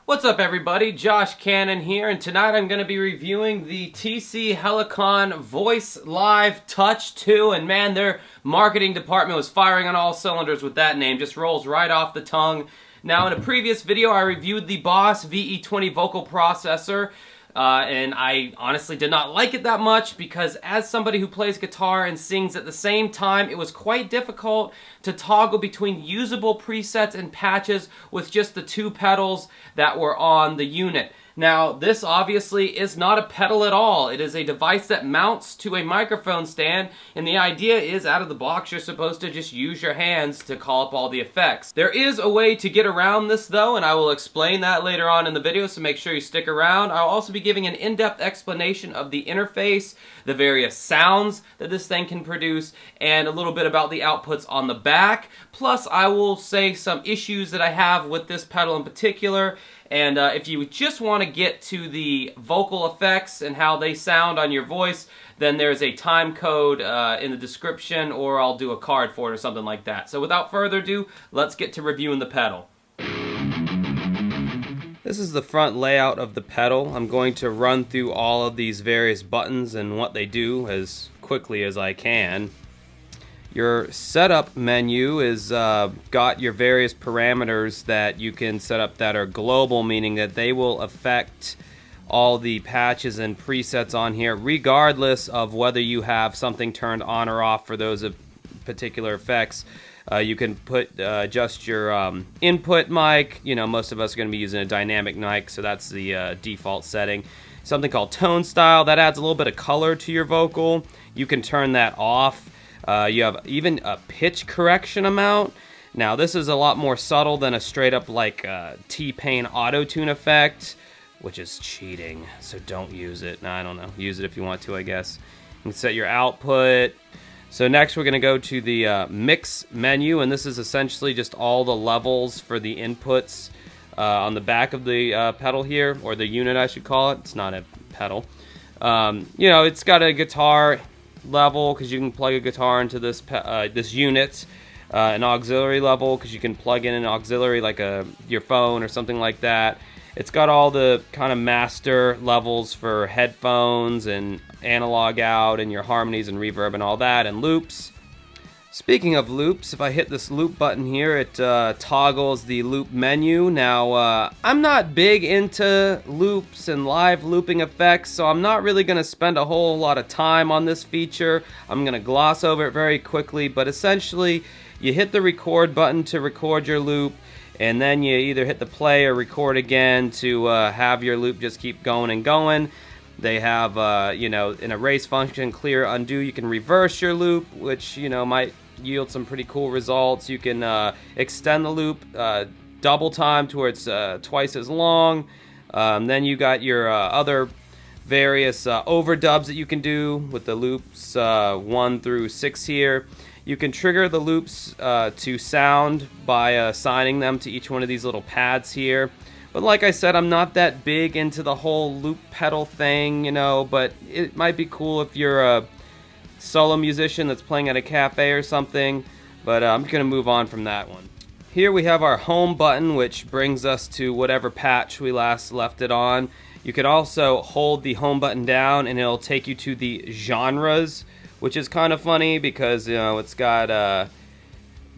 What's up everybody, Josh Cannon here, and tonight I'm going to be reviewing the TC Helicon VoiceLive Touch 2, and man, their marketing department was firing on all cylinders with that name, just rolls right off the tongue. Now in a previous video I reviewed the Boss VE20 vocal processor, and I honestly did not like it that much because as somebody who plays guitar and sings at the same time, it was quite difficult to toggle between usable presets and patches with just the two pedals that were on the unit. Now, this obviously is not a pedal at all. It is a device that mounts to a microphone stand, and the idea is out of the box you're supposed to just use your hands to call up all the effects. There is a way to get around this though, and I will explain that later on in the video, so make sure you stick around. I'll also be giving an in-depth explanation of the interface, the various sounds that this thing can produce, and a little bit about the outputs on the back. Plus, I will say some issues that I have with this pedal in particular. And if you just want to get to the vocal effects and how they sound on your voice, then there's a time code in the description, or I'll do a card for it or something like that. So without further ado, let's get to reviewing the pedal. This is the front layout of the pedal. I'm going to run through all of these various buttons and what they do as quickly as I can. Your setup menu is got your various parameters that you can set up that are global, meaning that they will affect all the patches and presets on here regardless of whether you have something turned on or off for those particular effects. You can put adjust your input mic. You know, most of us are going to be using a dynamic mic, so that's the default setting. Something called tone style, that adds a little bit of color to your vocal. You can turn that off. You have even a pitch correction amount. Now this is a lot more subtle than a straight up like T-Pain auto-tune effect, which is cheating, so don't use it. No, I don't know. Use it if you want to, I guess. You can set your output. So next we're going to go to the mix menu, and this is essentially just all the levels for the inputs on the back of the pedal here, or the unit I should call it. It's not a pedal. You know, it's got a guitar level because you can plug a guitar into this this unit, an auxiliary level because you can plug in an auxiliary like your phone or something like that. It's got all the kind of master levels for headphones and analog out and your harmonies and reverb and all that, and loops. Speaking of loops, if I hit this loop button here, it toggles the loop menu. Now, I'm not big into loops and live looping effects, so I'm not really going to spend a whole lot of time on this feature. I'm going to gloss over it very quickly, but essentially, you hit the record button to record your loop, and then you either hit the play or record again to have your loop just keep going and going. They have, you know, an erase function, clear, undo. You can reverse your loop, which, you know, might yield some pretty cool results. You can extend the loop double time to where it's twice as long. Then you got your other various overdubs that you can do with the loops 1 through 6 here. You can trigger the loops to sound by assigning them to each one of these little pads here. But like I said, I'm not that big into the whole loop pedal thing, you know, but it might be cool if you're a solo musician that's playing at a cafe or something, but I'm going to move on from that one. Here we have our home button, which brings us to whatever patch we last left it on. You could also hold the home button down and it'll take you to the genres, which is kind of funny because, you know, it's got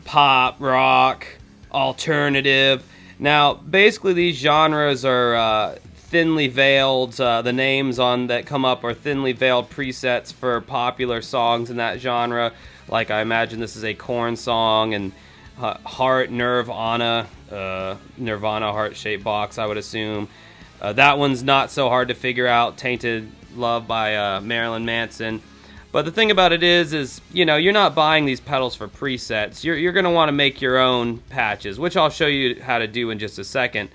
pop, rock, alternative. Now, basically these genres are thinly veiled, the names on that come up are thinly veiled presets for popular songs in that genre. Like I imagine this is a Korn song, and Heart, Nirvana, Heart-Shaped Box, I would assume. That one's not so hard to figure out, Tainted Love by Marilyn Manson. But the thing about it is, you know, you're not buying these pedals for presets. You're going to want to make your own patches, which I'll show you how to do in just a second.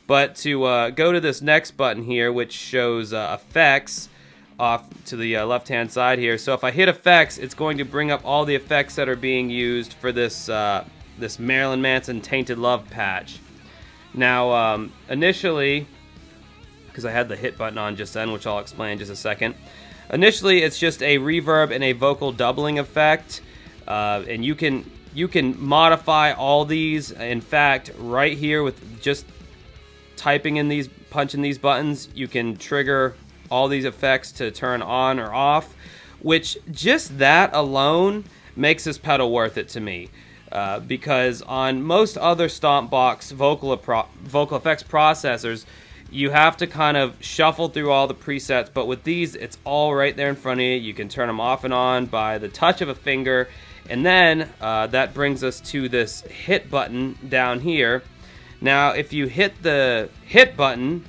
But to go to this next button here, which shows effects off to the left-hand side here. So if I hit effects, it's going to bring up all the effects that are being used for this this Marilyn Manson Tainted Love patch. Now, initially, because I had the hit button on just then, which I'll explain in just a second. Initially, it's just a reverb and a vocal doubling effect, and you can modify all these. In fact, right here with just typing in these, punching these buttons, you can trigger all these effects to turn on or off, which just that alone makes this pedal worth it to me. Because on most other stomp box vocal effects processors, you have to kind of shuffle through all the presets, but with these, it's all right there in front of you. You can turn them off and on by the touch of a finger, and then that brings us to this hit button down here. Now, if you hit the hit button,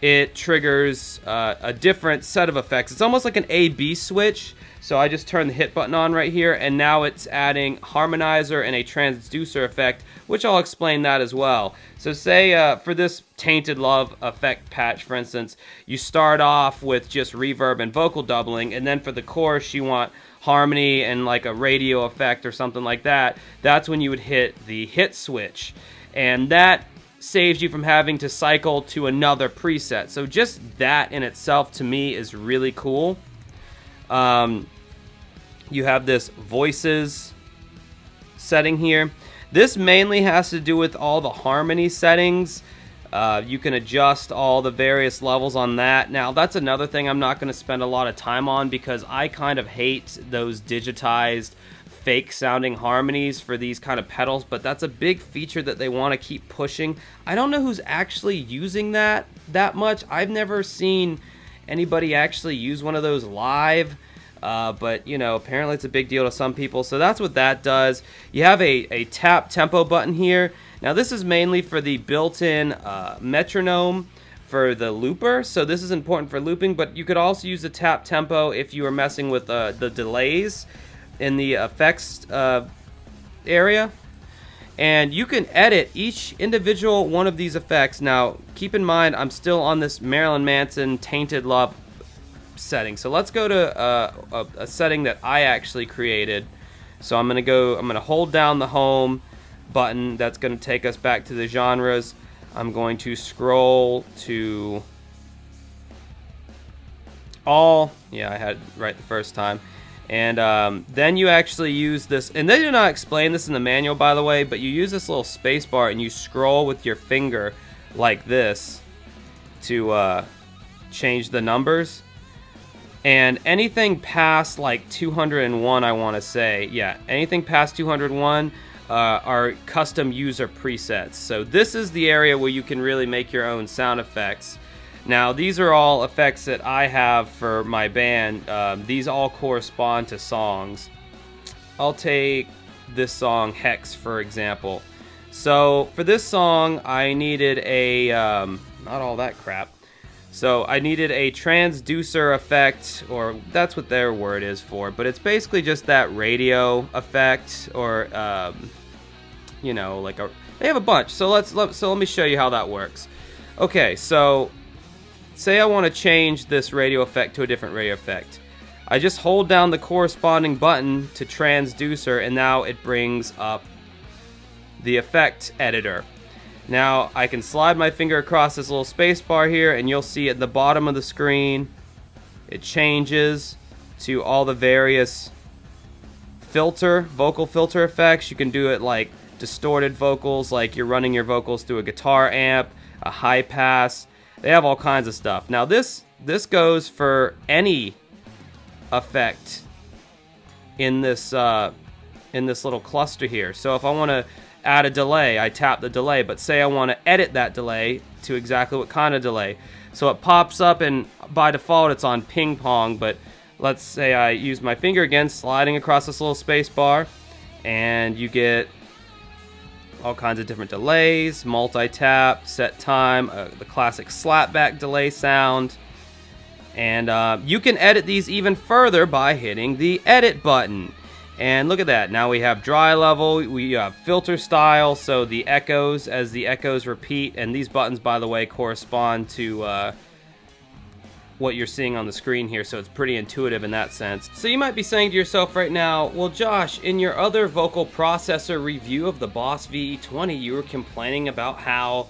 it triggers a different set of effects. It's almost like an A-B switch. So I just turned the hit button on right here, and now it's adding harmonizer and a transducer effect, which I'll explain that as well. So say for this Tainted Love effect patch, for instance, you start off with just reverb and vocal doubling, and then for the chorus you want harmony and like a radio effect or something like that. That's when you would hit the hit switch, and that saves you from having to cycle to another preset. So just that in itself to me is really cool. You have this voices setting here. This mainly has to do with all the harmony settings. You can adjust all the various levels on that. Now, that's another thing I'm not going to spend a lot of time on because I kind of hate those digitized fake sounding harmonies for these kind of pedals, but that's a big feature that they want to keep pushing. I don't know who's actually using that much. I've never seen anybody actually use one of those live, but you know, apparently it's a big deal to some people. So that's what that does. You have a tap tempo button here. Now this is mainly for the built-in metronome for the looper, so this is important for looping, but you could also use the tap tempo if you were messing with the delays in the effects area. And you can edit each individual one of these effects. Now, keep in mind, I'm still on this Marilyn Manson Tainted Love setting. So let's go to a setting that I actually created. So I'm gonna hold down the home button. That's gonna take us back to the genres. I'm going to scroll to all. Yeah, I had it right the first time. And then you actually use this, and they do not explain this in the manual, by the way, but you use this little space bar and you scroll with your finger like this to change the numbers. And anything past like 201, I want to say, yeah, anything past 201 are custom user presets. So this is the area where you can really make your own sound effects. Now, these are all effects that I have for my band. These all correspond to songs. I'll take this song, Hex, for example. So, for this song, I needed a... not all that crap. So, I needed a transducer effect, or that's what their word is for, but it's basically just that radio effect, or, you know, like a... They have a bunch, so let me show you how that works. Okay, so... Say I want to change this radio effect to a different radio effect. I just hold down the corresponding button to transducer, and now it brings up the effect editor. Now I can slide my finger across this little space bar here, and you'll see at the bottom of the screen it changes to all the various vocal filter effects. You can do it like distorted vocals, like you're running your vocals through a guitar amp, a high pass. They have all kinds of stuff. Now this goes for any effect in this little cluster here. So if I want to add a delay, I tap the delay. But say I want to edit that delay to exactly what kind of delay. So it pops up, and by default it's on ping pong. But let's say I use my finger again, sliding across this little space bar, and you get all kinds of different delays, multi-tap, set time, the classic slapback delay sound. And you can edit these even further by hitting the edit button. And look at that, now we have dry level, we have filter style, so the echoes, as the echoes repeat, and these buttons, by the way, correspond to what you're seeing on the screen here, so it's pretty intuitive in that sense. So you might be saying to yourself right now, well Josh, in your other vocal processor review of the Boss VE20, you were complaining about how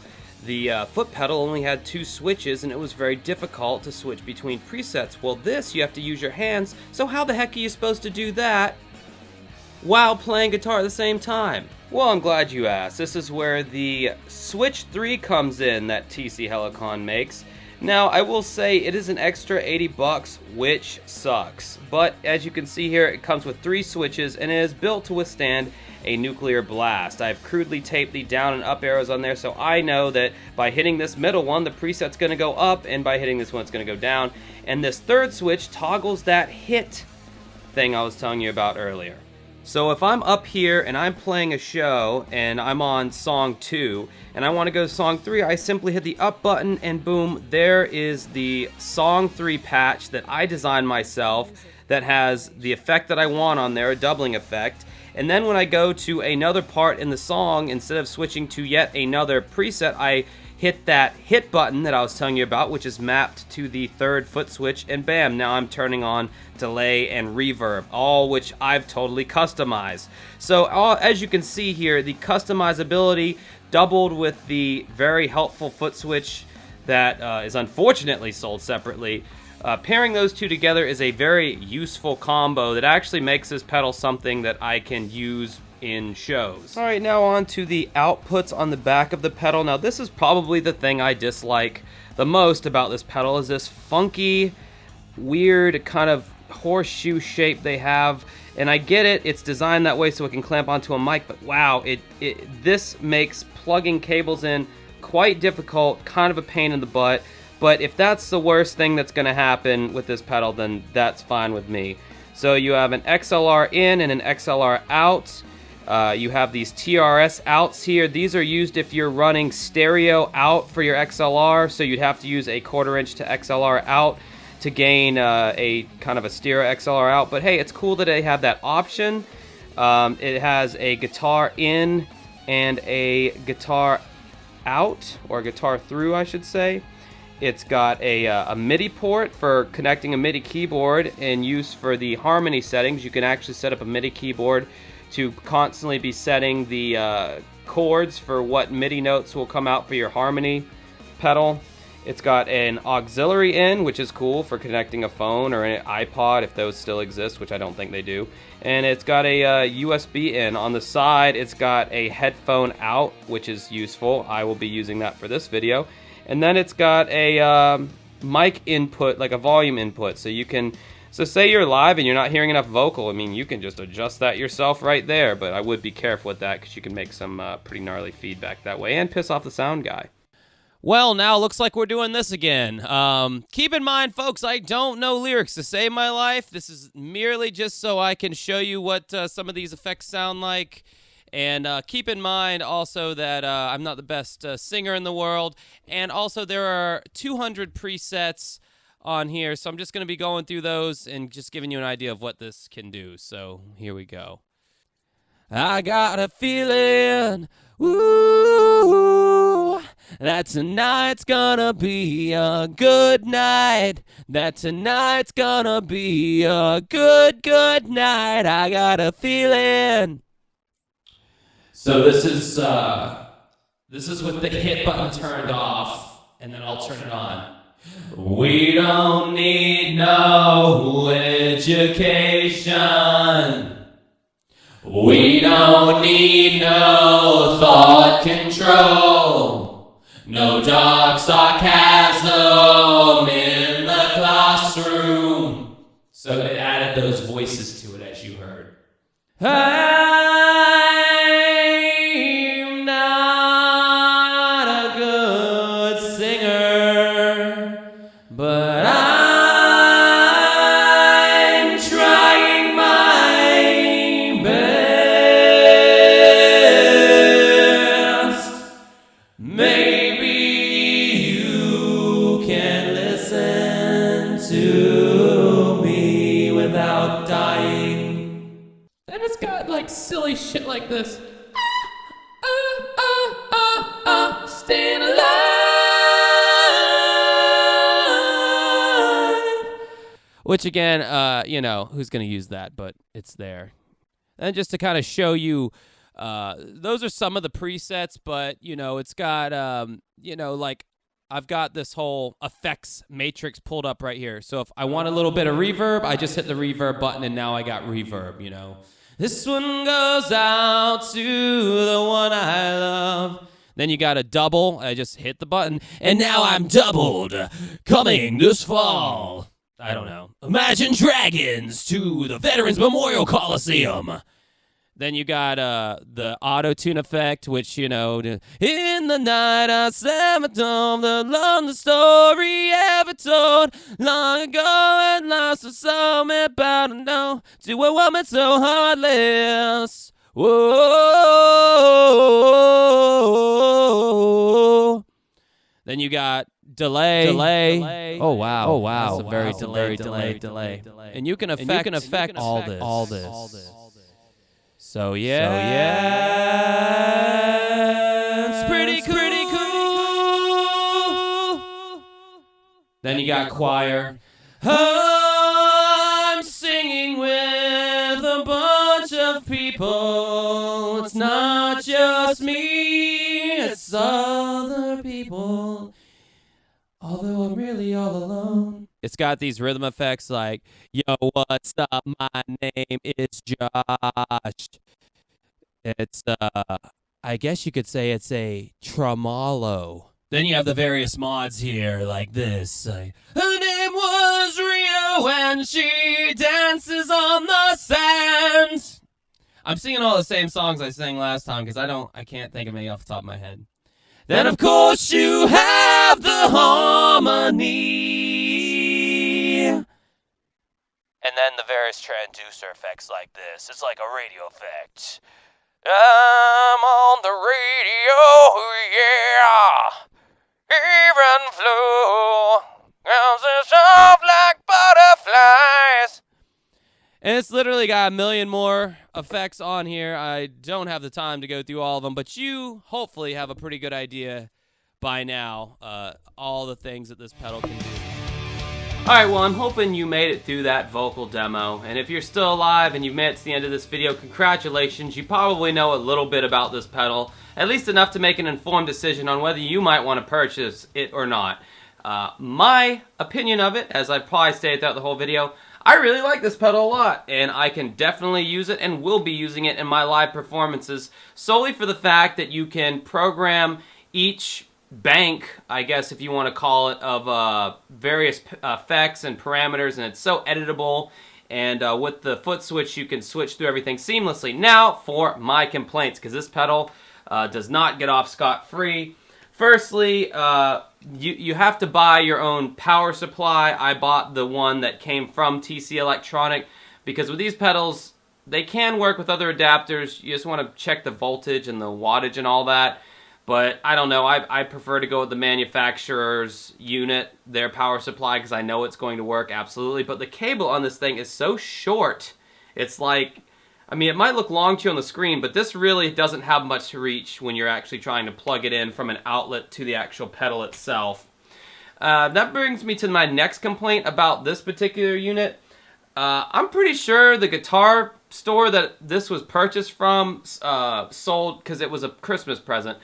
the foot pedal only had 2 switches and it was very difficult to switch between presets. Well, this, you have to use your hands, so how the heck are you supposed to do that? while playing guitar at the same time? Well, I'm glad you asked. This is where the Switch 3 comes in that TC Helicon makes. Now, I will say it is an extra $80, which sucks. But as you can see here, it comes with 3 switches and it is built to withstand a nuclear blast. I've crudely taped the down and up arrows on there, so I know that by hitting this middle one, the preset's going to go up, and by hitting this one, it's going to go down. And this third switch toggles that hit thing I was telling you about earlier. So if I'm up here and I'm playing a show and I'm on song 2 and I want to go to song 3, I simply hit the up button and boom, there is the song 3 patch that I designed myself that has the effect that I want on there, a doubling effect. And then when I go to another part in the song, instead of switching to yet another preset, I hit that hit button that I was telling you about, which is mapped to the third foot switch, and bam, now I'm turning on delay and reverb, all which I've totally customized. So as you can see here, the customizability doubled with the very helpful foot switch that is unfortunately sold separately. Pairing those two together is a very useful combo that actually makes this pedal something that I can use in shows. Alright, now on to the outputs on the back of the pedal. Now this is probably the thing I dislike the most about this pedal, is this funky, weird kind of horseshoe shape they have. And I get it, it's designed that way so it can clamp onto a mic, but wow, this makes plugging cables in quite difficult, kind of a pain in the butt. But if that's the worst thing that's going to happen with this pedal, then that's fine with me. So you have an XLR in and an XLR out. You have these TRS outs here. These are used if you're running stereo out for your XLR, so you'd have to use a 1/4 inch to XLR out to gain a kind of a stereo XLR out. But hey, it's cool that they have that option. It has a guitar in and a guitar out, or guitar through, I should say. It's got a MIDI port for connecting a MIDI keyboard and use for the harmony settings. You can actually set up a MIDI keyboard to constantly be setting the chords for what MIDI notes will come out for your harmony pedal. It's got an auxiliary in, which is cool for connecting a phone or an iPod if those still exist, which I don't think they do. And it's got a USB in. On the side, it's got a headphone out, which is useful. I will be using that for this video. And then it's got a mic input, like a volume input, so you can, so say you're live and you're not hearing enough vocal, I mean, you can just adjust that yourself right there, but I would be careful with that because you can make some pretty gnarly feedback that way and piss off the sound guy. Well, now it looks like we're doing this again. Keep in mind, folks, I don't know lyrics to save my life. This is merely just so I can show you what some of these effects sound like. And keep in mind also that I'm not the best singer in the world. And also there are 200 presets on here. So I'm just going to be going through those and just giving you an idea of what this can do. So here we go. I got a feeling, ooh, that tonight's gonna be a good night. That tonight's gonna be a good night. I got a feeling. So this is with the hit button turned off, and then I'll turn it on. We don't need no education. We don't need no thought control. No dark sarcasm in the classroom. So it added those voices to it, as you heard. I'm not a good singer, but I'm trying my best. Maybe you can listen to me without dying. Then it's got like silly shit like this. Staying alive. Which again, you know, who's going to use that, but it's there. And just to kind of show you, those are some of the presets, but, you know, it's got, you know, like, I've got this whole effects matrix pulled up right here. So if I want a little bit of reverb, I just hit the reverb button, and now I got reverb, you know. This one goes out to the one I love. Then you got a double. I just hit the button. And now I'm doubled. Coming this fall. I don't know. Imagine Dragons to the Veterans Memorial Coliseum. Then you got the auto-tune effect, which, you know, in the night I slept on the longest story ever told. Long ago at last was something about to know to a woman so heartless. Whoa. Then you got delay. Oh wow. That's a very delay. And you can affect all this. So yeah, it's pretty cool. Then you got choir. I'm singing with a bunch of people. It's not just me, it's other people. Although I'm really all alone. It's got these rhythm effects like, yo, what's up? My name is Josh. It's, I guess you could say it's a tremolo. Then you have the various mods here, like this. Her name was Rio, and she dances on the sand. I'm singing all the same songs I sang last time because I can't think of any off the top of my head. Then, of course, you have the harmony. And then the various transducer effects like this. It's like a radio effect. I'm on the radio, yeah. Even flew. Comes soft like butterflies. And it's literally got a million more effects on here. I don't have the time to go through all of them, but you hopefully have a pretty good idea by now all the things that this pedal can do. Alright, well, I'm hoping you made it through that vocal demo, and if you're still alive and you've made it to the end of this video, congratulations. You probably know a little bit about this pedal, at least enough to make an informed decision on whether you might want to purchase it or not. My opinion of it, as I've probably stated throughout the whole video, I really like this pedal a lot, and I can definitely use it and will be using it in my live performances solely for the fact that you can program each bank, I guess if you want to call it, of various effects and parameters, and it's so editable, and with the foot switch you can switch through everything seamlessly. Now for my complaints, because this pedal does not get off scot-free. Firstly, you have to buy your own power supply. I bought the one that came from TC Electronic because with these pedals, they can work with other adapters. You just want to check the voltage and the wattage and all that. But I don't know, I prefer to go with the manufacturer's unit, their power supply, because I know it's going to work absolutely. But the cable on this thing is so short. It's like, I mean, it might look long to you on the screen, but this really doesn't have much to reach when you're actually trying to plug it in from an outlet to the actual pedal itself. That brings me to my next complaint about this particular unit. I'm pretty sure the guitar store that this was purchased from sold, because it was a Christmas present,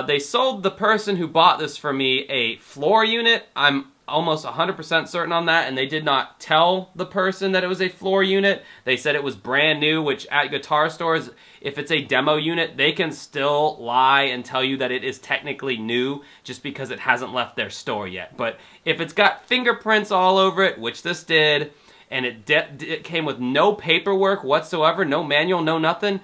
they sold the person who bought this for me a floor unit. I'm almost 100% certain on that, and they did not tell the person that it was a floor unit. They said it was brand new, which at guitar stores, if it's a demo unit, they can still lie and tell you that it is technically new just because it hasn't left their store yet. But if it's got fingerprints all over it, which this did, and it came with no paperwork whatsoever, no manual, no nothing,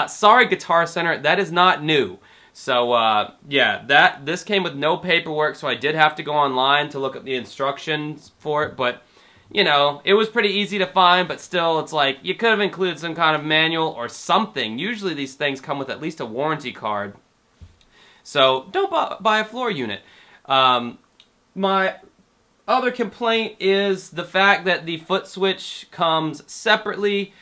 sorry Guitar Center, that is not new. So, yeah, this came with no paperwork, so I did have to go online to look at the instructions for it, but, you know, it was pretty easy to find, but still, it's like, you could have included some kind of manual or something. Usually these things come with at least a warranty card. So, don't buy a floor unit. My other complaint is the fact that the foot switch comes separately,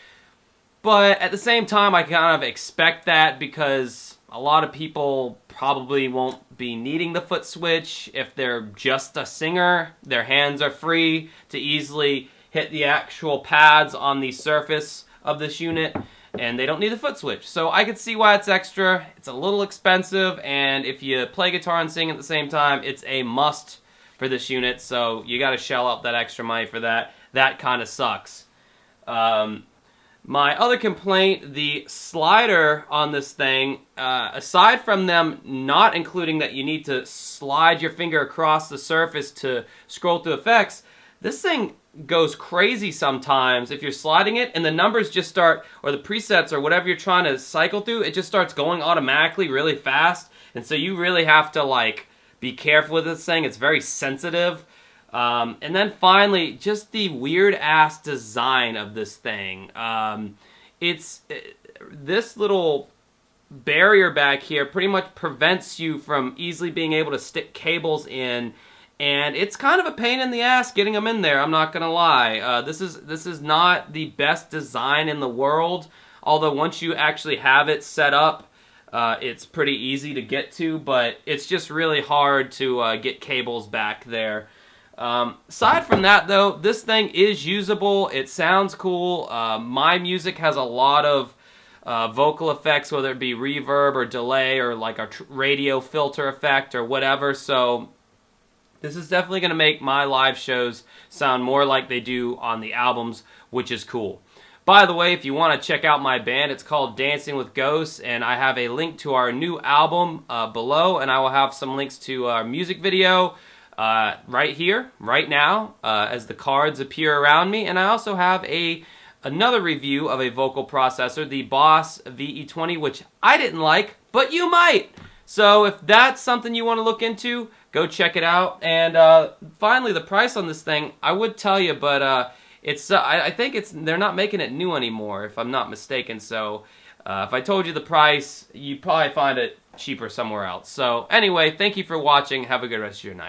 but at the same time, I kind of expect that because a lot of people probably won't be needing the foot switch. If they're just a singer, their hands are free to easily hit the actual pads on the surface of this unit, and they don't need the foot switch. So I could see why it's extra. It's a little expensive, and if you play guitar and sing at the same time, it's a must for this unit, so you gotta shell out that extra money for that. That kind of sucks. My other complaint, the slider on this thing, aside from them not including that you need to slide your finger across the surface to scroll through effects, this thing goes crazy sometimes if you're sliding it and the numbers just start, or the presets or whatever you're trying to cycle through, it just starts going automatically really fast. And so you really have to like be careful with this thing. It's very sensitive. And then finally, just the weird ass design of this thing. This little barrier back here pretty much prevents you from easily being able to stick cables in, and it's kind of a pain in the ass getting them in there, I'm not gonna lie. This is not the best design in the world, although once you actually have it set up, it's pretty easy to get to, but it's just really hard to get cables back there. Aside from that though, this thing is usable, it sounds cool. My music has a lot of vocal effects, whether it be reverb or delay or like a radio filter effect or whatever, so this is definitely going to make my live shows sound more like they do on the albums, which is cool. By the way, if you want to check out my band, it's called Dancing with Ghosts, and I have a link to our new album below, and I will have some links to our music video right here, right now, as the cards appear around me. And I also have another review of a vocal processor, the Boss VE20, which I didn't like, but you might. So if that's something you want to look into, go check it out. And finally, the price on this thing, I would tell you, but I think they're not making it new anymore, if I'm not mistaken. So if I told you the price, you'd probably find it cheaper somewhere else. So anyway, thank you for watching. Have a good rest of your night.